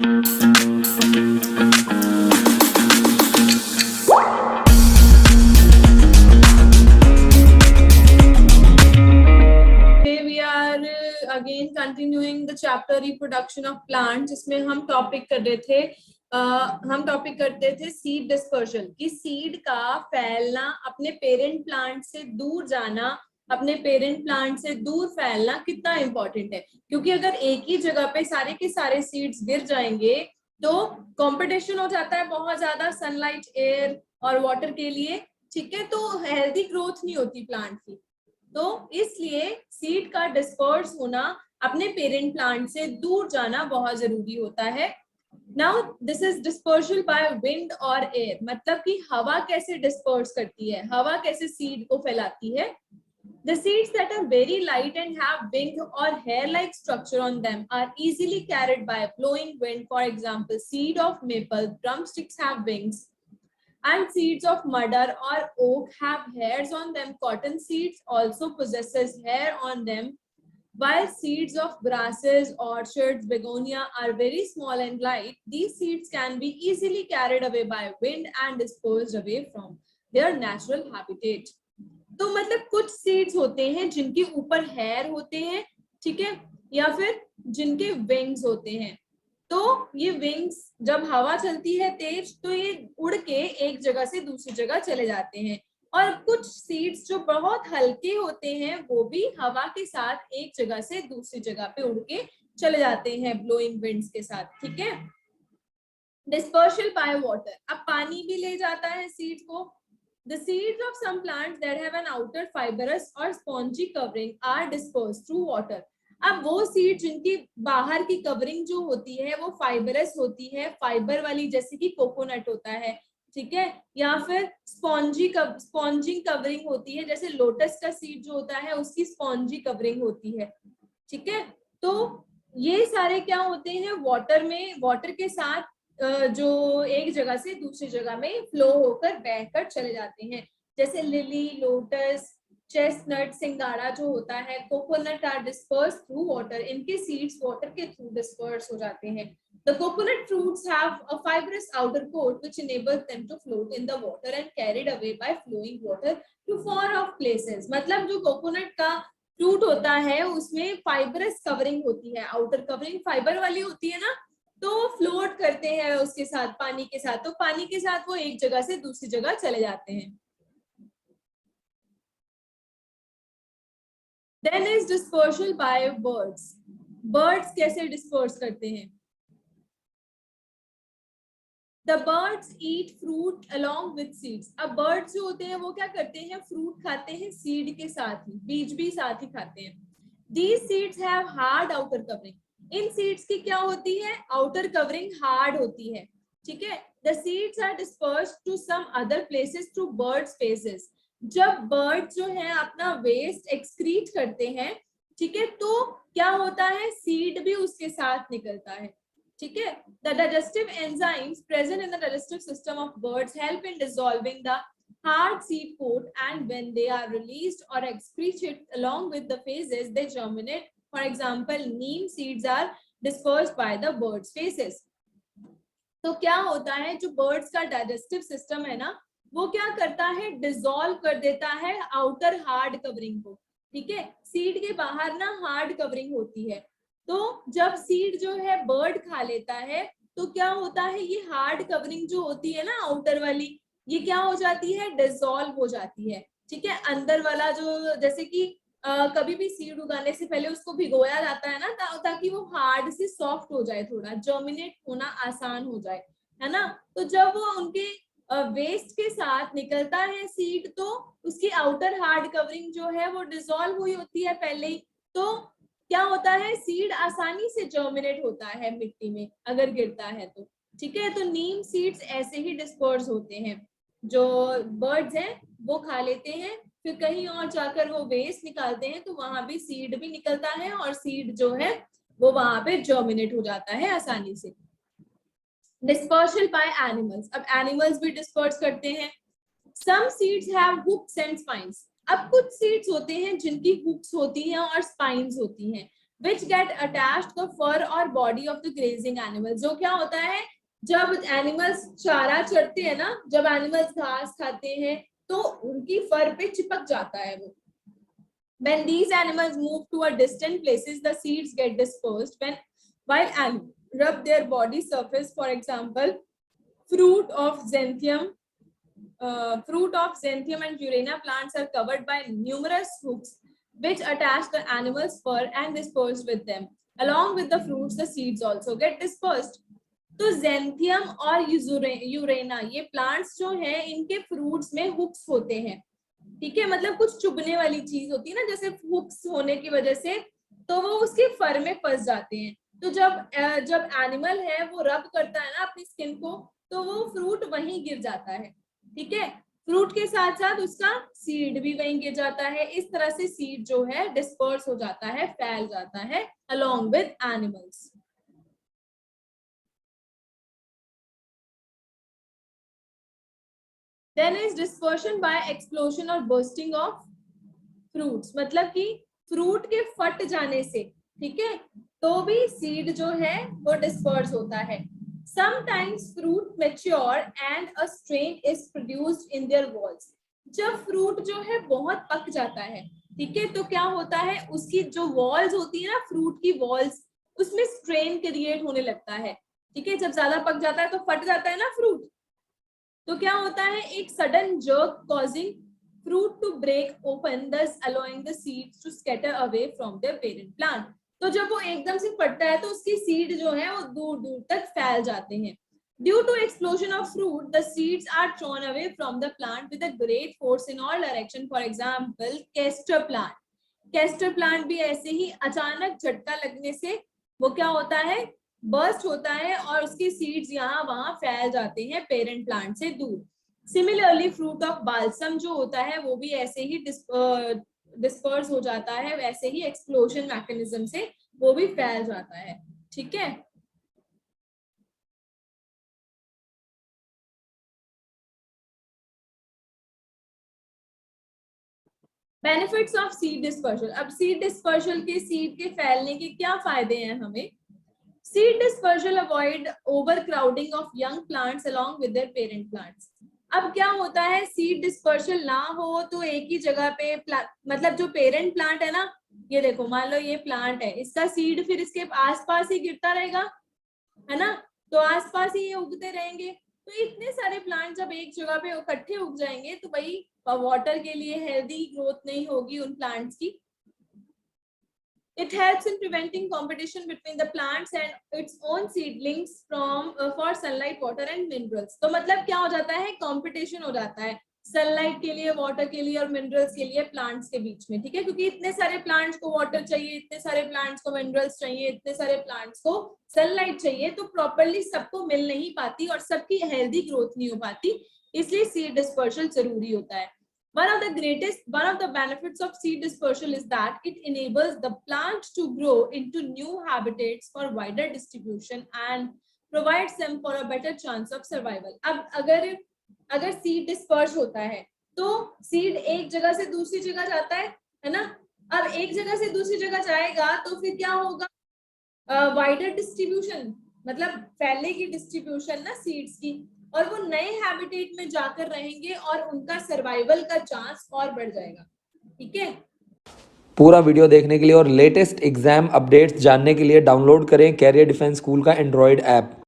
Again continuing the chapter reproduction of plant, जिसमें हम topic कर रहे थे हम टॉपिक करते थे सीड डिस्पर्शन, कि सीड का फैलना, अपने पेरेंट प्लांट से दूर जाना, अपने पेरेंट प्लांट से दूर फैलना कितना इंपॉर्टेंट है। क्योंकि अगर एक ही जगह पे सारे के सारे सीड्स गिर जाएंगे तो कंपटीशन हो जाता है बहुत ज्यादा सनलाइट, एयर और वाटर के लिए, ठीक है। तो हेल्दी ग्रोथ नहीं होती प्लांट की। तो इसलिए सीड का डिस्पर्स होना, अपने पेरेंट प्लांट से दूर जाना बहुत जरूरी होता है। Now this is dispersal by wind और एयर, मतलब कि हवा कैसे डिस्पर्स करती है, हवा कैसे सीड को फैलाती है। The seeds that are very light and have wing or hair-like structure on them are easily carried by blowing wind. For example, seed of maple drumsticks have wings, and seeds of madar or oak have hairs on them. Cotton seeds also possesses hair on them, while seeds of grasses, orchards, begonia are very small and light. These seeds can be easily carried away by wind and dispersed away from their natural habitat. तो मतलब कुछ seeds होते हैं जिनके ऊपर hair होते हैं, ठीक है, या फिर जिनके विंग्स होते हैं। तो ये विंग्स जब हवा चलती है तेज तो ये उड़ के एक जगह से दूसरी जगह चले जाते हैं। और कुछ सीड्स जो बहुत हल्के होते हैं वो भी हवा के साथ एक जगह से दूसरी जगह पे उड़ के चले जाते हैं ब्लोइंग विंड्स के साथ, ठीक है। डिस्पर्सल बाय वाटर, अब पानी भी ले जाता है सीड को। The seeds of some plants that have an outer fibrous or spongy covering are dispersed through water. अब वो सीड जिनकी बाहर की कवरिंग जो होती है वो फाइबरस होती है, फाइबर वाली, जैसे कि कोकोनट होता है, ठीक है, या फिर स्पॉन्जिंग कवरिंग होती है, जैसे लोटस का सीड जो होता है उसकी स्पॉन्जी कवरिंग होती है, ठीक है। तो ये सारे क्या होते हैं, वाटर में, वाटर के साथ जो एक जगह से दूसरी जगह में फ्लो होकर बहकर चले जाते हैं। जैसे लिली, लोटस, चेस्टनट, सिंगाड़ा जो होता है, coconut are disperse through water, इनके सीड्स वाटर के थ्रू डिस्पर्स हो जाते हैं। The coconut fruits have a fibrous outer coat which enables them to float in the water and carried away by flowing water to far off places. मतलब जो coconut का fruit होता है उसमें फाइबरस कवरिंग होती है, आउटर कवरिंग फाइबर वाली होती है ना, तो फ्लोट करते हैं उसके साथ, पानी के साथ, तो पानी के साथ वो एक जगह से दूसरी जगह चले जाते हैं। Then is dispersal by birds. Birds कैसे डिस्पर्स करते हैं? The birds eat fruit along with seeds. अब birds जो होते हैं वो क्या करते हैं, फ्रूट खाते हैं सीड के साथ ही, बीज भी साथ ही खाते हैं। These seeds have hard outer covering. In seeds की क्या होती है, आउटर कवरिंग हार्ड होती है, ठीक है। The seeds are dispersed to some other places through bird spaces. जब बर्ड जो है अपना वेस्ट एक्सक्रीट करते हैं, ठीक है, तो क्या होता है, सीड भी उसके साथ निकलता है, ठीक है। The digestive enzymes present in the digestive system of birds help in dissolving the hard seed coat, and when they are released or excreted along with the phases they germinate. For example, neem seeds are dispersed by the birds' faces. तो क्या होता है, जो birds का digestive system है ना, वो क्या करता है, डिसॉल्व कर देता है आउटर हार्ड कवरिंग को, ठीक है। सीड के बाहर ना हार्ड कवरिंग होती है, तो जब सीड जो है बर्ड खा लेता है तो क्या होता है, ये हार्ड कवरिंग जो होती है ना आउटर वाली, ये क्या हो जाती है, डिसॉल्व हो जाती है, ठीक है। अंदर वाला जो, जैसे कि कभी भी सीड उगाने से पहले उसको भिगोया जाता है ना, ताकि वो हार्ड से सॉफ्ट हो जाए, थोड़ा जर्मिनेट होना आसान हो जाए, है ना। तो जब वो उनके वेस्ट के साथ निकलता है सीड, तो उसकी आउटर हार्ड कवरिंग जो है वो डिसॉल्व हुई होती है पहले ही, तो क्या होता है, सीड आसानी से जर्मिनेट होता है मिट्टी में अगर गिरता है तो, ठीक है। तो नीम सीड्स ऐसे ही डिस्पर्स होते हैं, जो बर्ड्स हैं वो खा लेते हैं, फिर कहीं और जाकर वो वेस्ट निकालते हैं, तो वहां भी सीड भी निकलता है और सीड जो है वो वहां पे जर्मिनेट हो जाता है आसानी से। डिस्पर्सल बाय एनिमल्स, अब एनिमल्स भी डिस्पर्स करते हैं। Some seeds have hooks and spines. अब कुछ सीड्स होते हैं जिनकी हुक्स होती हैं और स्पाइन्स होती हैं। which get attached to fur or body of the grazing animal। जो क्या होता है, जब एनिमल्स चारा चरते हैं ना, जब एनिमल्स घास खाते हैं तो उनकी फर पे चिपक जाता है वो। When these animals move to a distant places, the seeds get dispersed while animals rub their body surface. For example, fruit of xanthium and Urania plants are covered by numerous hooks which attach the animal's fur and disperse with them. Along with the fruits, the seeds also get dispersed. तो जेंथियम और यूरेना ये plants जो है, इनके fruits में hooks होते हैं, ठीक है, मतलब कुछ चुभने वाली चीज होती है ना, जैसे हुक्स होने की वजह से तो वो उसके फर में फंस जाते हैं। तो जब एनिमल है वो रब करता है ना अपनी स्किन को, तो वो फ्रूट वहीं गिर जाता है, ठीक है, फ्रूट के साथ साथ उसका सीड भी वहीं गिर जाता है। इस तरह से सीड जो है डिस्पर्स हो जाता है, फैल जाता है along with animals. Then is dispersion by explosion or bursting of fruits, मतलब कि फ्रूट के फट जाने से, ठीक है, तो भी सीड जो है वो डिस्पर्स होता है। Sometimes fruit mature and a strain is produced in their walls। जब फ्रूट जो है बहुत पक जाता है, ठीक है, तो क्या होता है, उसकी जो वॉल्स होती है ना, फ्रूट की वॉल्स, उसमें स्ट्रेन क्रिएट होने लगता है, ठीक है, जब ज्यादा पक जाता है तो फट जाता है ना फ्रूट, तो क्या होता है, एक sudden jerk causing fruit to break open, thus allowing the seeds to scatter away from their parent plant। तो जब वो एकदम से फटता है तो उसकी सीड जो है वो दूर दूर तक फैल जाते हैं। Due to explosion of fruit, the seeds are thrown away from the plant with a great force in all direction। For example, castor plant। Castor plant भी ऐसे ही अचानक झटका लगने से वो क्या होता है, बर्स्ट होता है और उसके सीड्स यहाँ वहां फैल जाते हैं पेरेंट प्लांट से दूर। सिमिलरली फ्रूट ऑफ बाल्सम जो होता है वो भी ऐसे ही डिस्पर्स हो जाता है, वैसे ही एक्सप्लोजन मैकेनिज्म से वो भी फैल जाता है, ठीक है। Benefits of seed dispersal. अब सीड डिस्पर्सल के, सीड के फैलने के क्या फायदे हैं हमें। Seed dispersal avoid overcrowding of young plants along with their parent plants। अब क्या होता है, सीड डिस्पर्सल ना हो तो एक ही जगह पे मतलब जो पेरेंट प्लांट है ना, ये देखो मान लो ये प्लांट है, इसका सीड फिर इसके आसपास ही गिरता रहेगा, है ना, तो आसपास ही ये उगते रहेंगे। तो इतने सारे प्लांट जब एक जगह पे इकट्ठे उग जाएंगे तो भाई वाटर के लिए हेल्दी ग्रोथ नहीं होगी उन प्लांट्स की। It helps in preventing competition between the plants and its own seedlings for sunlight, water and minerals। तो मतलब क्या हो जाता है, कंपटीशन हो जाता है सनलाइट के लिए, वाटर के लिए और मिनरल्स के लिए प्लांट्स के बीच में, ठीक है, क्योंकि इतने सारे प्लांट्स को वाटर चाहिए, इतने सारे प्लांट्स को मिनरल्स चाहिए, इतने सारे प्लांट्स को सनलाइट चाहिए, तो प्रॉपरली सबको मिल नहीं पाती और सबकी हेल्दी ग्रोथ नहीं हो पाती, इसलिए सीड डिस्पर्सल जरूरी होता है। One of the benefits of seed dispersal is that it enables the plant to grow into new habitats for wider distribution and provides them for a better chance of survival। अब अगर seed disperse होता है तो seed एक जगह से दूसरी जगह जाता है ना, अब एक जगह से दूसरी जगह जाएगा तो फिर क्या होगा, वाइडर डिस्ट्रीब्यूशन, मतलब फैलने की डिस्ट्रीब्यूशन ना सीड्स की, और वो नए हैबिटेट में जाकर रहेंगे और उनका सर्वाइवल का चांस और बढ़ जाएगा, ठीक है। पूरा वीडियो देखने के लिए और लेटेस्ट एग्जाम अपडेट्स जानने के लिए डाउनलोड करें कैरियर डिफेंस स्कूल का एंड्रॉयड ऐप।